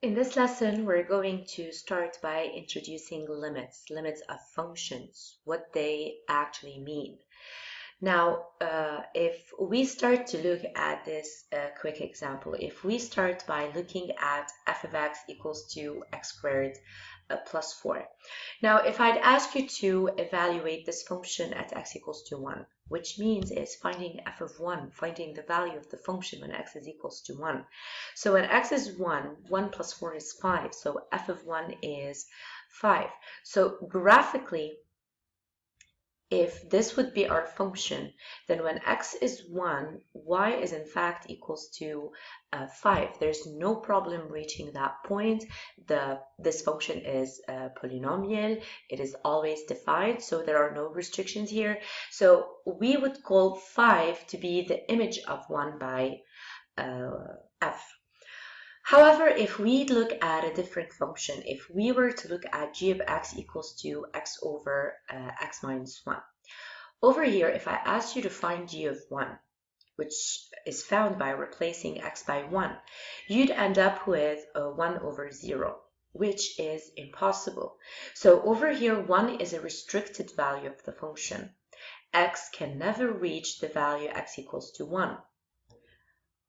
In this lesson, we're going to start by introducing limits of functions, what they actually mean. Now, if we start to look at this quick example, if we start by looking at f of x equals to x squared plus 4. Now, if I'd ask you to evaluate this function at x equals to 1, which means it's finding f of 1, finding the value of the function when x is equals to 1. So when x is 1, 1 plus 4 is 5, so f of 1 is 5. So graphically, if this would be our function, then when x is 1, y is in fact equals to 5. There's no problem reaching that point. This function is polynomial. It is always defined, so there are no restrictions here. So we would call 5 to be the image of 1 by f. However, if we look at a different function, if we were to look at g of x equals to x over x minus 1. Over here, if I ask you to find g of 1, which is found by replacing x by 1, you'd end up with a 1 over 0, which is impossible. So over here, 1 is a restricted value of the function. X can never reach the value x equals to 1.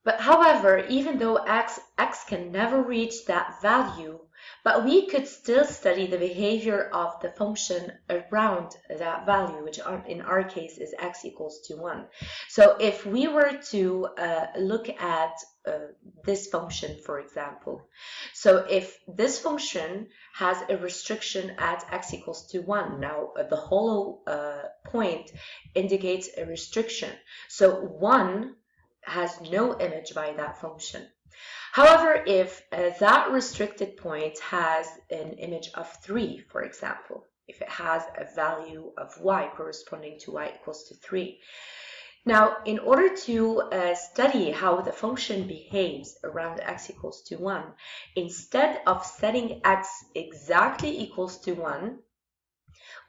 But however, even though x can never reach that value, but we could still study the behavior of the function around that value, which in our case is x equals to 1. So if we were to look at this function, for example, so if this function has a restriction at x equals to 1, now the hollow point indicates a restriction. So 1 has no image by that function. However, if that restricted point has an image of 3, for example, if it has a value of y corresponding to y equals to 3. Now, in order to study how the function behaves around x equals to 1, instead of setting x exactly equals to 1,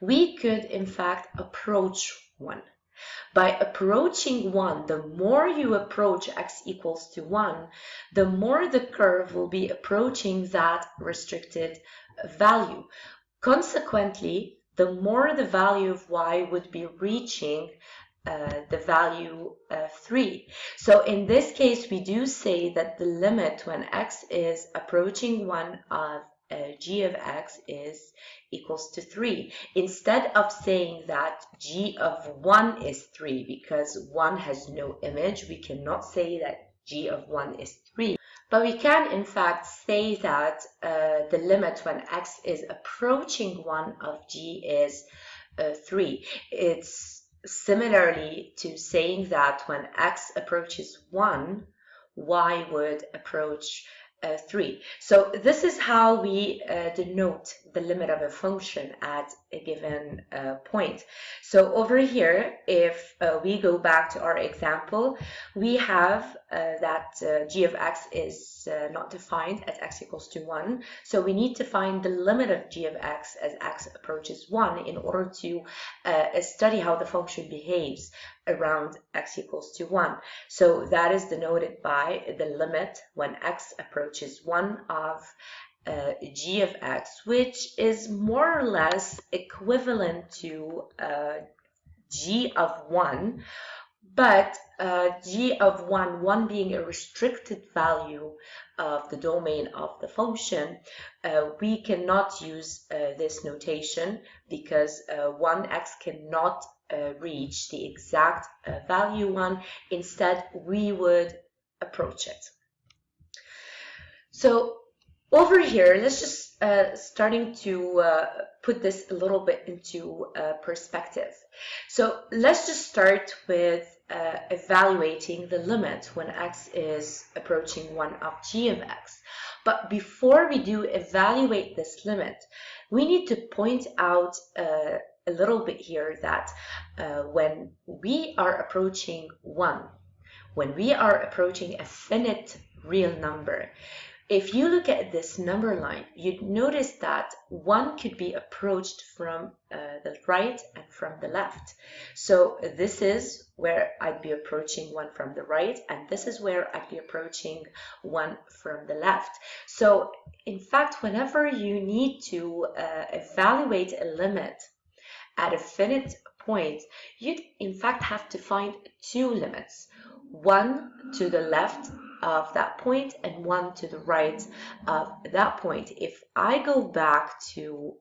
we could in fact approach 1. By approaching 1, the more you approach x equals to 1, the more the curve will be approaching that restricted value. Consequently, the more the value of y would be reaching the value 3. So in this case, we do say that the limit when x is approaching 1 of g of x is equals to 3. Instead of saying that g of 1 is 3, because 1 has no image, we cannot say that g of 1 is 3. But we can in fact say that the limit when x is approaching 1 of g is 3. It's similarly to saying that when x approaches 1, y would approach 3. So this is how we denote the limit of a function at a given point. So over here, if we go back to our example, we have that g of x is not defined at x equals to 1. So we need to find the limit of g of x as x approaches 1 in order to study how the function behaves around x equals to 1. So that is denoted by the limit when x approaches 1 of g of x, which is more or less equivalent to g of 1, but g of 1 being a restricted value of the domain of the function, we cannot use this notation because 1x cannot reach the exact value 1. Instead, we would approach it. So over here, let's just starting to put this a little bit into perspective. So let's just start with evaluating the limit when x is approaching 1 of g of x. But before we do evaluate this limit, we need to point out a little bit here that when we are approaching 1, when we are approaching a finite real number, If you look at this number line, you'd notice that 1 could be approached from the right and from the left. So this is where I'd be approaching 1 from the right, and this is where I'd be approaching 1 from the left. So in fact, whenever you need to evaluate a limit at a finite point, you'd in fact have to find 2 limits, 1 to the left of that point and 1 to the right of that point. If I go back to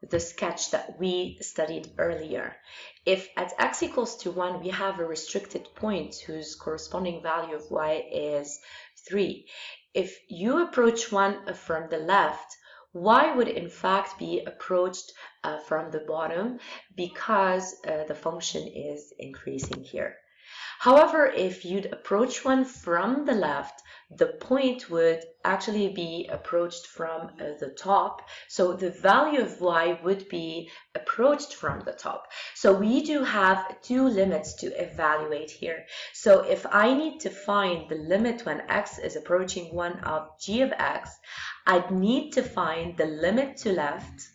the sketch that we studied earlier, if at x equals to 1 we have a restricted point whose corresponding value of y is 3, if you approach 1 from the left, y would in fact be approached from the bottom because the function is increasing here. However, if you'd approach 1 from the left, the point would actually be approached from the top. So the value of y would be approached from the top. So we do have 2 limits to evaluate here. So if I need to find the limit when x is approaching 1 of g of x, I'd need to find the limit to left,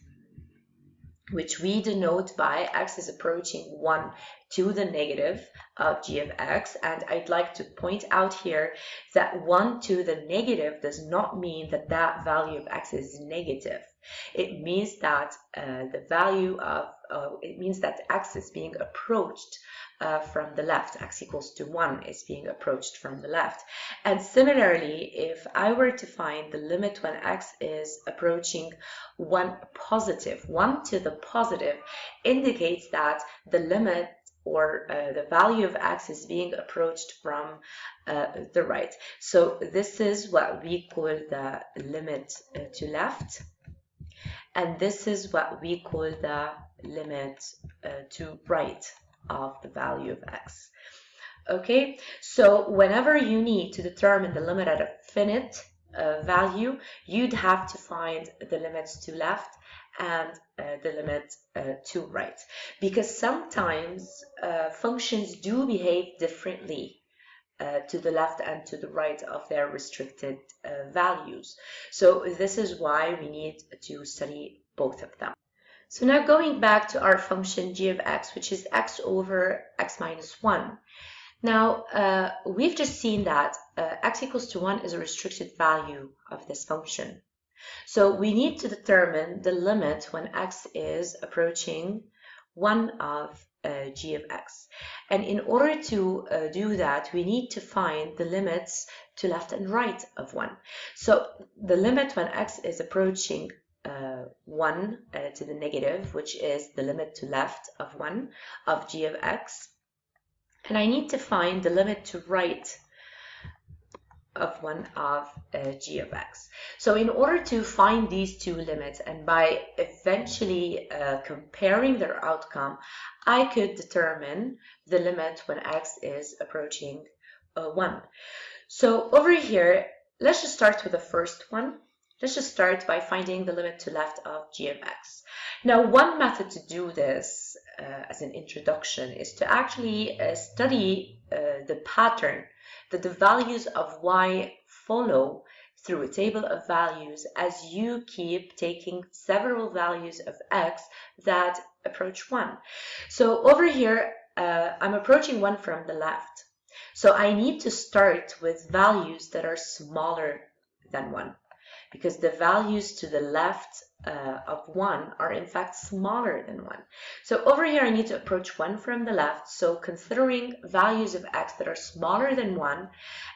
which we denote by x is approaching 1 to the negative of g of x. And I'd like to point out here that 1 to the negative does not mean that that value of x is negative. It means that it means that x is being approached from the left. X equals to 1 is being approached from the left. And similarly, if I were to find the limit when x is approaching 1 positive, 1 to the positive indicates that the limit or the value of x is being approached from the right. So this is what we call the limit to left, and this is what we call the limit to right of the value of x. Okay, so whenever you need to determine the limit at a finite value, you'd have to find the limits to left and the limit to right, because sometimes functions do behave differently to the left and to the right of their restricted values. So this is why we need to study both of them. So now going back to our function g of x, which is x over x minus 1. Now, we've just seen that x equals to 1 is a restricted value of this function. So we need to determine the limit when x is approaching 1 of g of x. And in order to do that, we need to find the limits to left and right of 1. So the limit when x is approaching 1 to the negative, which is the limit to left of 1 of g of x. And I need to find the limit to right of 1 of g of x. So in order to find these 2 limits, and by eventually comparing their outcome, I could determine the limit when x is approaching 1. So over here, let's just start with the first one. Let's just start by finding the limit to left of g of x. Now, one method to do this as an introduction is to actually study the pattern that the values of y follow through a table of values as you keep taking several values of x that approach 1. So over here, I'm approaching 1 from the left. So I need to start with values that are smaller than 1, because the values to the left of 1 are in fact smaller than 1. So over here I need to approach 1 from the left, so considering values of x that are smaller than 1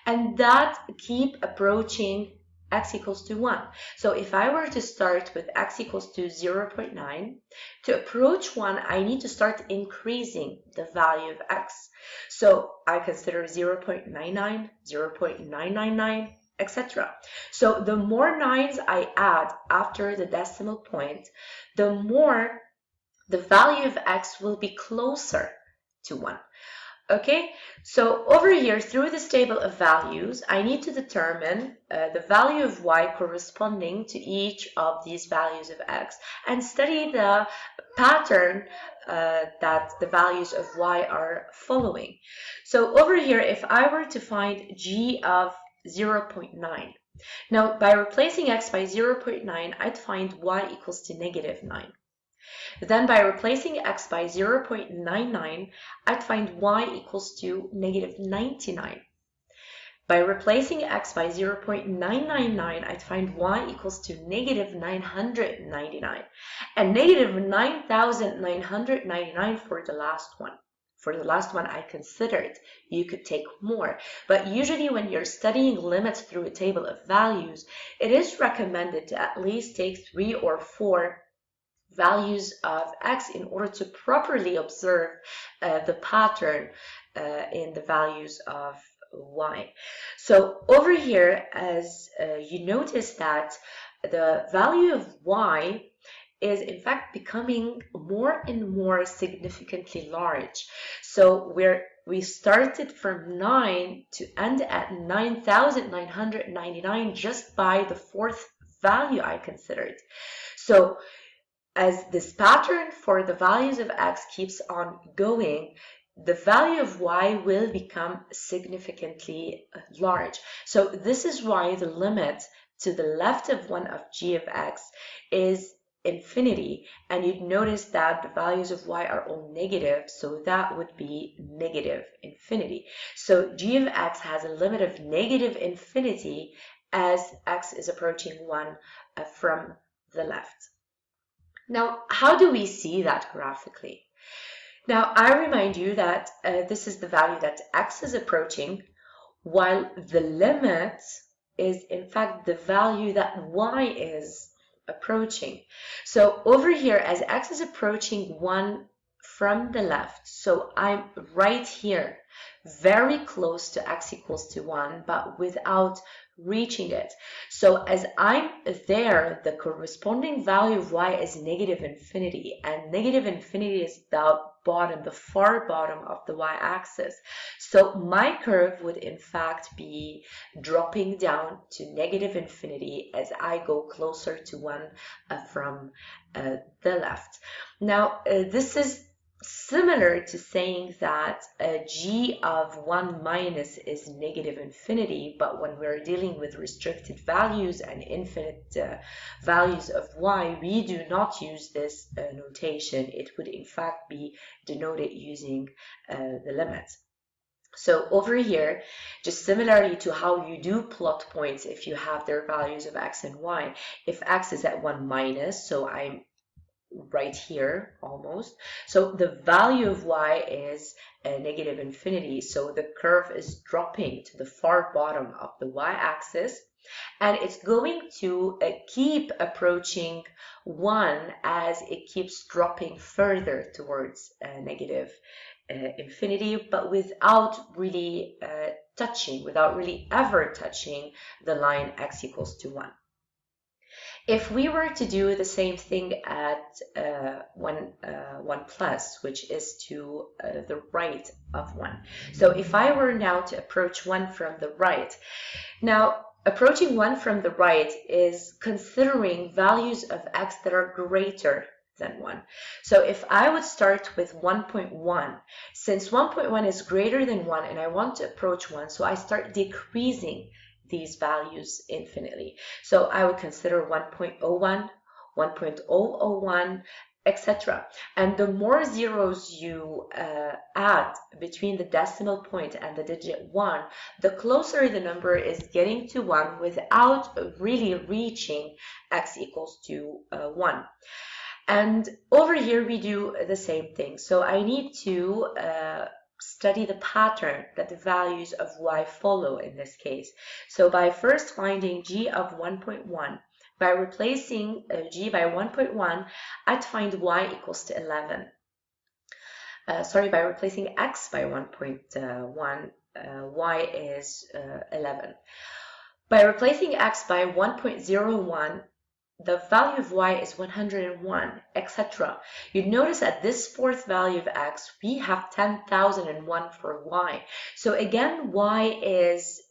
and that keep approaching x equals to 1. So if I were to start with x equals to 0.9, to approach 1 I need to start increasing the value of x. So I consider 0.99, 0.999, etc. So the more 9s I add after the decimal point, the more the value of x will be closer to 1. Okay, so over here through this table of values, I need to determine the value of y corresponding to each of these values of x and study the pattern that the values of y are following. So over here, if I were to find g of 0.9. Now, by replacing x by 0.9, I'd find y equals to negative 9. Then by replacing x by 0.99, I'd find y equals to negative 99. By replacing x by 0.999, I'd find y equals to negative 999, and negative 9,999 for the last one. For the last one I considered, you could take more, but usually when you're studying limits through a table of values, it is recommended to at least take 3 or 4 values of x in order to properly observe the pattern in the values of y. So over here, as you notice that the value of y is in fact becoming more and more significantly large. So we started from 9 to end at 9,999 just by the fourth value I considered. So as this pattern for the values of x keeps on going, the value of y will become significantly large. So this is why the limit to the left of 1 of g of x is infinity, and you'd notice that the values of y are all negative, so that would be negative infinity. So g of x has a limit of negative infinity as x is approaching 1 from the left. Now, how do we see that graphically? Now, I remind you that this is the value that x is approaching, while the limit is in fact the value that y is approaching. So over here, as x is approaching 1 from the left, so I'm right here, very close to x equals to 1, but without reaching it. So as I'm there, the corresponding value of y is negative infinity, and negative infinity is the bottom, the far bottom of the y-axis. So my curve would in fact be dropping down to negative infinity as I go closer to 1 from the left. Now, this is similar to saying that g of 1 minus is negative infinity, but when we're dealing with restricted values and infinite values of y, we do not use this notation. It would in fact be denoted using the limit. So over here, just similarly to how you do plot points if you have their values of x and y, if x is at 1 minus, so I'm right here almost, so the value of y is negative infinity, so the curve is dropping to the far bottom of the y-axis, and it's going to keep approaching 1 as it keeps dropping further towards negative infinity, but without really without really ever touching the line x equals to 1. If we were to do the same thing at 1 plus, which is to the right of 1. So if I were now to approach 1 from the right, now approaching 1 from the right is considering values of x that are greater than 1. So if I would start with 1.1, since 1.1 is greater than 1 and I want to approach 1, so I start decreasing these values infinitely. So I would consider 1.01, 1.001, etc. And the more zeros you add between the decimal point and the digit 1, the closer the number is getting to 1 without really reaching x equals to 1. And over here we do the same thing. So I need to study the pattern that the values of y follow in this case. So by first finding g of 1.1, by replacing g by 1.1, I'd find y equals to 11. By replacing x by 1.1, y is 11. By replacing x by 1.01, the value of y is 101, etc. You'd notice at this fourth value of x, we have 10,001 for y. So again, y is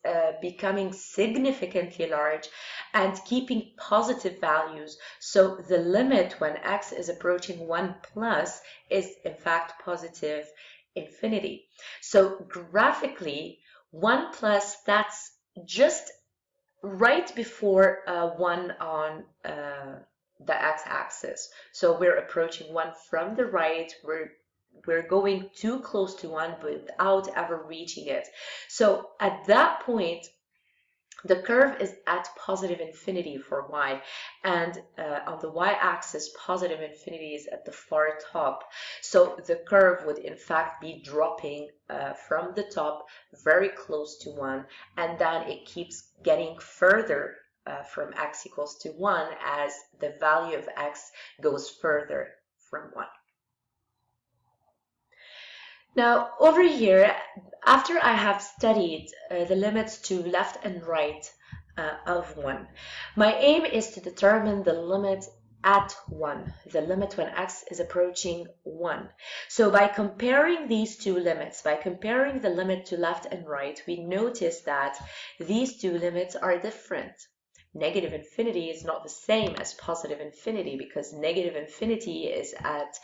becoming significantly large and keeping positive values. So the limit when x is approaching 1 plus is in fact positive infinity. So graphically, 1 plus, that's just right before 1 on the x-axis. So we're approaching 1 from the right. We're going too close to 1 without ever reaching it. So at that point, the curve is at positive infinity for y, and on the y-axis, positive infinity is at the far top. So the curve would in fact be dropping from the top very close to 1, and then it keeps getting further from x equals to 1 as the value of x goes further from 1. Now, over here, after I have studied the limits to left and right of 1, my aim is to determine the limit at 1, the limit when x is approaching 1. So by comparing these two limits, by comparing the limit to left and right, we notice that these two limits are different. Negative infinity is not the same as positive infinity, because negative infinity is at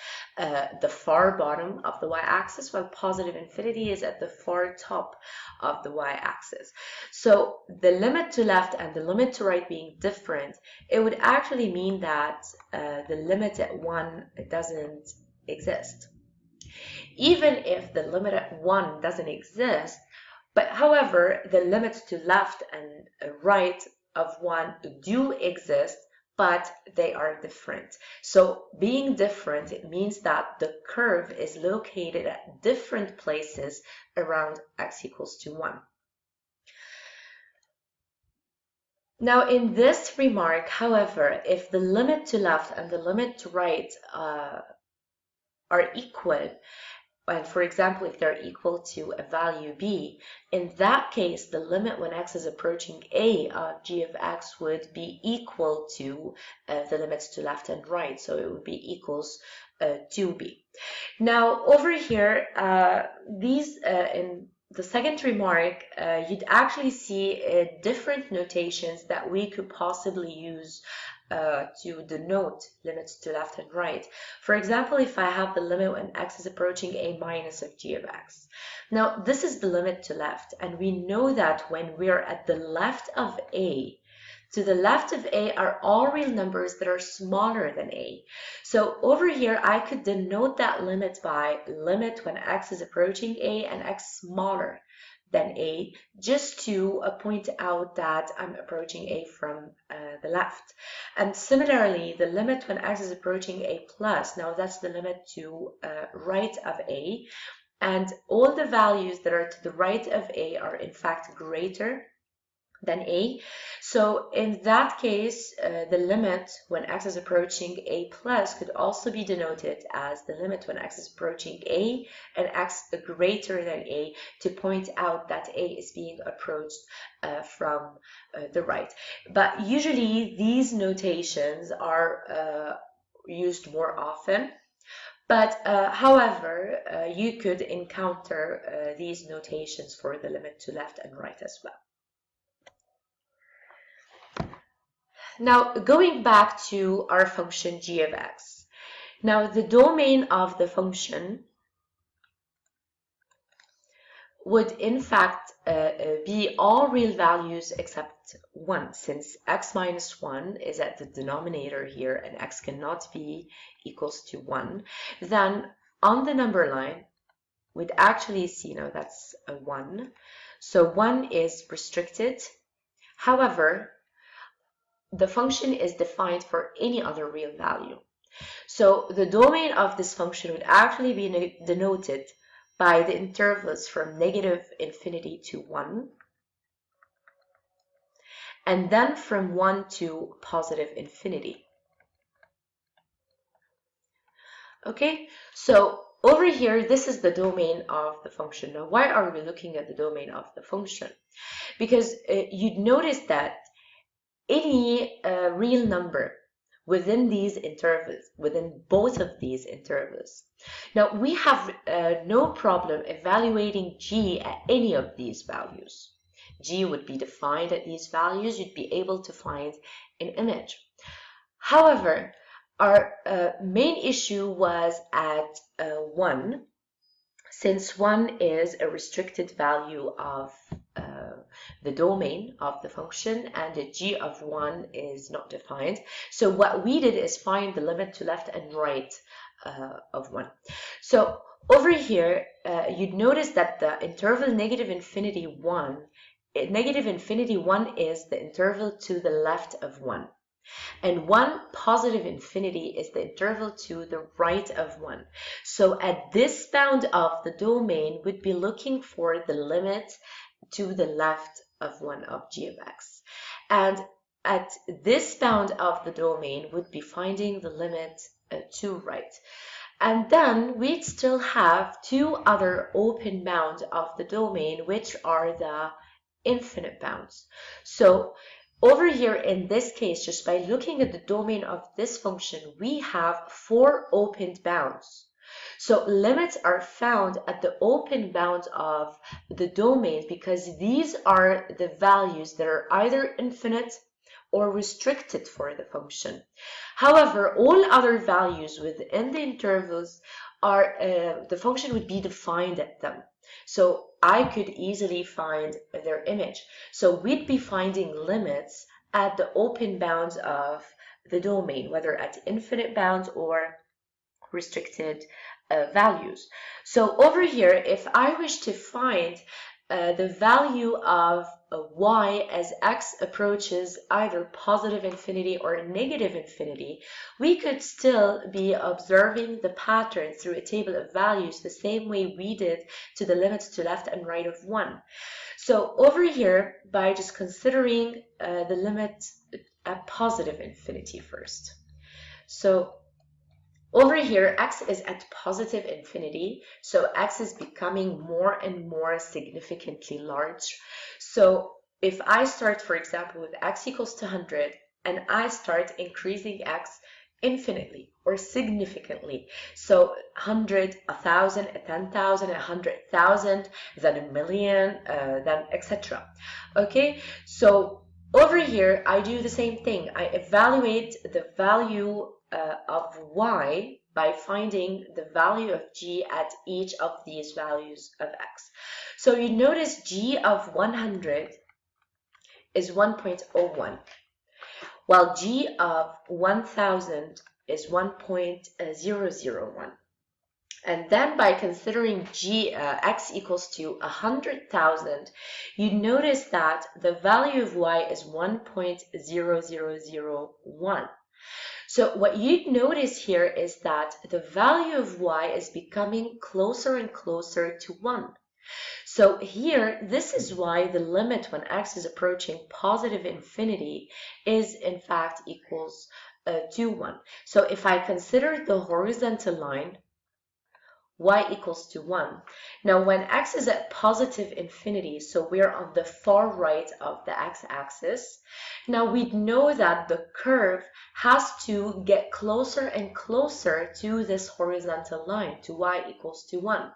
the far bottom of the y-axis, while positive infinity is at the far top of the y-axis. So the limit to left and the limit to right being different, it would actually mean that the limit at 1 doesn't exist. Even if the limit at 1 doesn't exist, but however, the limits to left and right of 1 do exist, but they are different. So being different, it means that the curve is located at different places around x equals to 1. Now in this remark, however, if the limit to left and the limit to right are equal, and for example, if they're equal to a value b, in that case, the limit when x is approaching a of g of x would be equal to the limits to left and right. So it would be equals to b. Now over here, in the second remark, you'd actually see different notations that we could possibly use to denote limits to left and right. For example, if I have the limit when x is approaching a minus of g of x. Now, this is the limit to left, and we know that when we're at the left of a, to the left of a are all real numbers that are smaller than a. So over here, I could denote that limit by limit when x is approaching a and x smaller than a, just to point out that I'm approaching a from the left. And similarly, the limit when x is approaching a plus, now that's the limit to right of a, and all the values that are to the right of a are in fact greater than a. So in that case, the limit when x is approaching a plus could also be denoted as the limit when x is approaching a and x greater than a, to point out that a is being approached from the right. But usually these notations are used more often. But however, you could encounter these notations for the limit to left and right as well. Now, going back to our function g of x. Now, the domain of the function would in fact be all real values except 1, since x minus 1 is at the denominator here and x cannot be equals to 1. Then on the number line, we'd actually see, now that's a 1. So 1 is restricted. However, the function is defined for any other real value. So the domain of this function would actually be denoted by the intervals from negative infinity to 1, and then from 1 to positive infinity. Okay, so over here, this is the domain of the function. Now, why are we looking at the domain of the function? Because you'd notice that any real number within these intervals, within both of these intervals. Now, we have no problem evaluating g at any of these values. G would be defined at these values. You'd be able to find an image. However, our main issue was at 1, since 1 is a restricted value of the domain of the function, and the g of 1 is not defined. So what we did is find the limit to left and right of 1. So over here, you'd notice that the interval negative infinity 1 is the interval to the left of 1. And 1 positive infinity is the interval to the right of 1. So at this bound of the domain, we'd be looking for the limit to the left of 1 of g of x. And at this bound of the domain, we'd be finding the limit to right. And then we'd still have two other open bounds of the domain, which are the infinite bounds. So over here in this case, just by looking at the domain of this function, we have 4 opened bounds. So limits are found at the open bounds of the domain because these are the values that are either infinite or restricted for the function. However, all other values within the intervals are the function would be defined at them. So I could easily find their image. So we'd be finding limits at the open bounds of the domain, whether at infinite bounds or restricted values. So over here, if I wish to find the value of y as x approaches either positive infinity or negative infinity, we could still be observing the pattern through a table of values the same way we did to the limits to left and right of 1. So over here, by just considering the limit at positive infinity first. So over here, x is at positive infinity, so x is becoming more and more significantly large. So if I start, for example, with x equals to 100, and I start increasing x infinitely or significantly, so 100, 1,000, 10,000, 100,000, then a million, then etc. Okay, so over here, I do the same thing. I evaluate the value of y by finding the value of g at each of these values of x. So you notice g of 100 is 1.01, while g of 1000 is 1.001. And then by considering x equals to 100,000, you notice that the value of y is 1.0001. So what you'd notice here is that the value of y is becoming closer and closer to 1. So here, this is why the limit when x is approaching positive infinity is in fact equals to 1. So if I consider the horizontal line, y equals to 1. Now when x is at positive infinity, so we're on the far right of the x-axis, now we know that the curve has to get closer and closer to this horizontal line, to y equals to 1.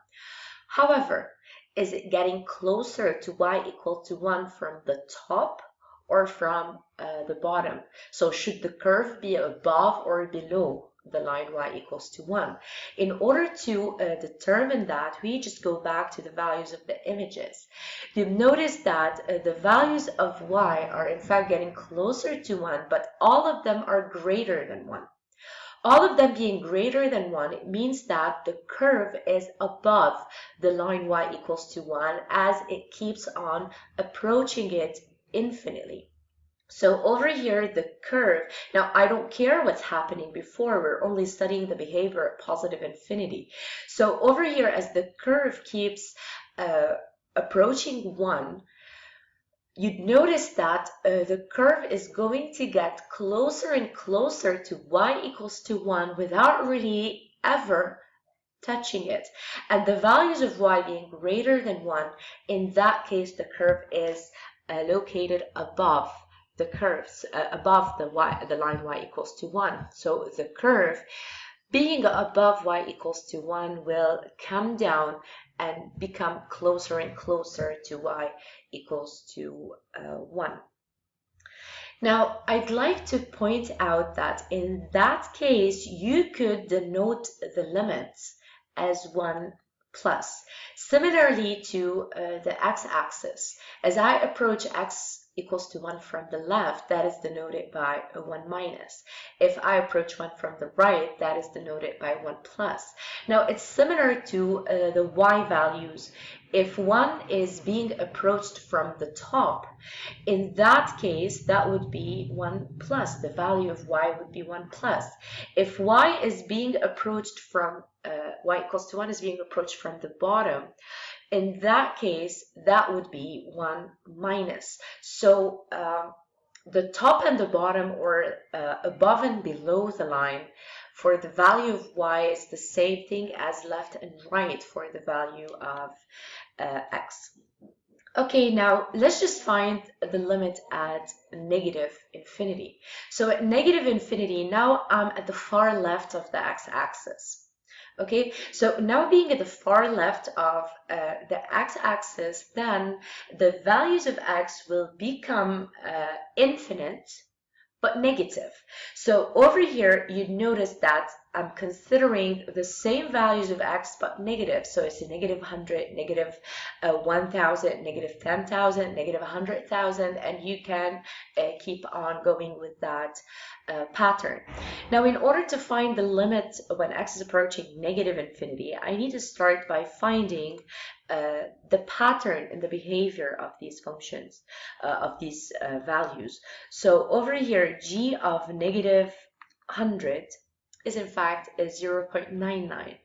However, is it getting closer to y equal to 1 from the top or from the bottom? So should the curve be above or below the line y equals to 1? In order to determine that, we just go back to the values of the images. You'll notice that the values of y are in fact getting closer to 1, but all of them are greater than 1. All of them being greater than 1, it means that the curve is above the line y equals to 1 as it keeps on approaching it infinitely. So over here, the curve, now I don't care what's happening before, we're only studying the behavior at positive infinity. So over here, as the curve keeps approaching 1, you'd notice that the curve is going to get closer and closer to y equals to 1 without really ever touching it. And the values of y being greater than 1, in that case, the curve is located above the curves, above the line y equals to 1. So the curve being above y equals to 1 will come down and become closer and closer to y equals to 1. Now, I'd like to point out that in that case, you could denote the limits as 1 plus. Similarly to the x-axis, as I approach x equals to 1 from the left, that is denoted by a 1 minus. If I approach 1 from the right, that is denoted by 1 plus. Now, it's similar to the y values. If 1 is being approached from the top, in that case, that would be 1 plus. The value of y would be 1 plus. If y is being approached from, y equals to 1 is being approached from the bottom, in that case, that would be 1 minus. So the top and the bottom, or above and below the line, for the value of y is the same thing as left and right for the value of x. Okay, now let's just find the limit at negative infinity. So at negative infinity, now I'm at the far left of the x-axis. Okay, so now being at the far left of the x-axis, then the values of x will become infinite, but negative. So over here, you'd notice that I'm considering the same values of x, but negative. So it's a negative 100, negative 1,000, negative 10,000, negative 100,000, and you can keep on going with that pattern. Now, in order to find the limit when x is approaching negative infinity, I need to start by finding the pattern in the behavior of these functions, of these values. So over here, g of negative 100 is in fact a 0.99.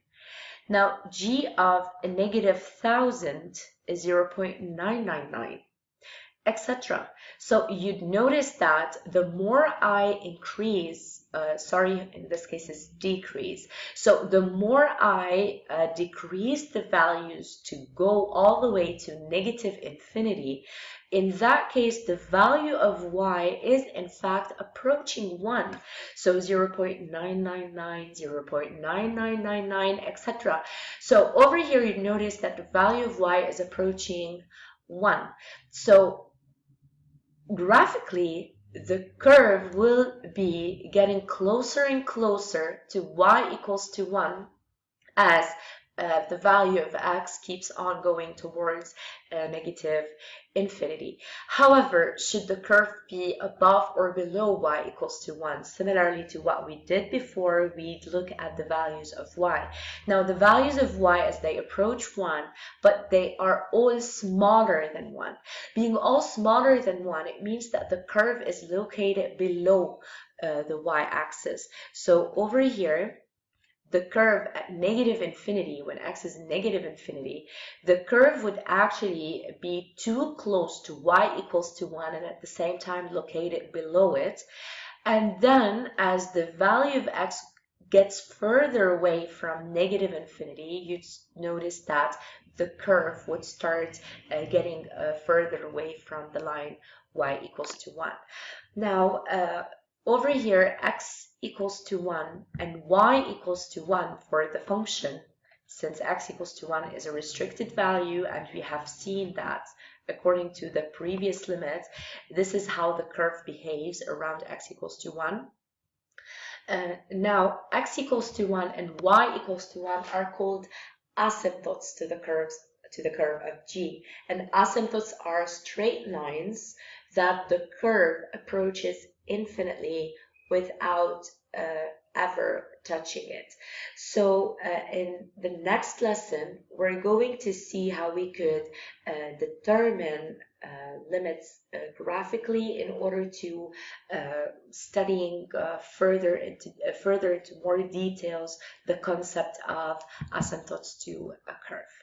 Now, g of a negative 1,000 is 0.999, etc. So you'd notice that the more I increase, in this case is decrease. So the more I decrease the values to go all the way to negative infinity, in that case, the value of y is in fact approaching 1. So 0.999, 0.9999, etc. So over here, you notice that the value of y is approaching 1. So graphically, the curve will be getting closer and closer to y equals to 1 as the value of x keeps on going towards negative infinity. However, should the curve be above or below y equals to 1, similarly to what we did before, we'd look at the values of y. Now, the values of y as they approach 1, but they are all smaller than 1. Being all smaller than 1, it means that the curve is located below the y-axis. So over here, the curve at negative infinity, when x is negative infinity, the curve would actually be too close to y equals to 1 and at the same time located below it. And then as the value of x gets further away from negative infinity, you'd notice that the curve would start getting further away from the line y equals to 1. Now, over here, x equals to 1 and y equals to 1 for the function, since x equals to 1 is a restricted value, and we have seen that according to the previous limit, this is how the curve behaves around x equals to 1. Now, x equals to 1 and y equals to 1 are called asymptotes to the curve of g. And asymptotes are straight lines that the curve approaches infinitely without ever touching it. So in the next lesson, we're going to see how we could determine limits graphically in order to studying further into more details the concept of asymptotes to a curve.